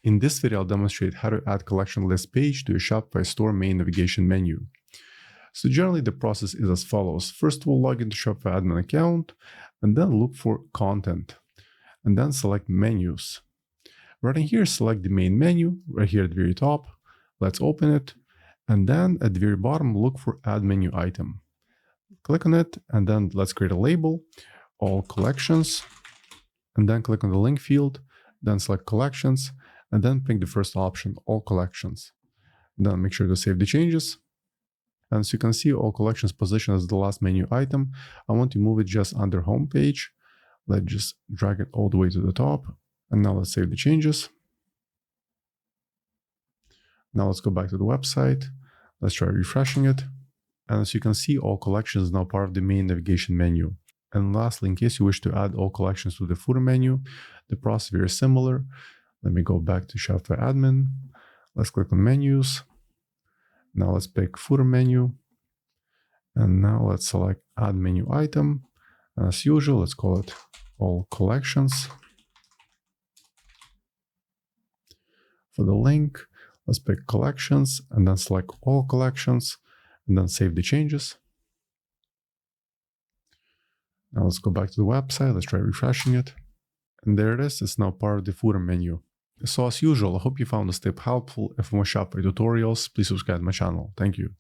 In this video, I'll demonstrate how to add collection list page to your Shopify store main navigation menu. So generally the process is as follows. First, we'll log into Shopify admin account and then look for content and then select menus. Right in here, select the main menu right here at the very top. Let's open it. And then at the very bottom, look for add menu item. Click on it and then let's create a label, all collections, and then click on the link field, then select collections, and then pick the first option, all collections. Then make sure to save the changes. And as you can see, all collections positioned as the last menu item. I want to move it just under home page. Let's just drag it all the way to the top. And now let's save the changes. Now let's go back to the website. Let's try refreshing it. And as you can see, all collections is now part of the main navigation menu. And lastly, in case you wish to add all collections to the footer menu, the process is very similar. Let me go back to Shopify admin. Let's click on menus. Now let's pick footer menu. And now let's select add menu item. And as usual, let's call it all collections. For the link, let's pick collections and then select all collections and then save the changes. Now let's go back to the website. Let's try refreshing it. And there it is. It's now part of the footer menu. So as usual, I hope you found this tip helpful. If you want Shopify tutorials, please subscribe to my channel. Thank you.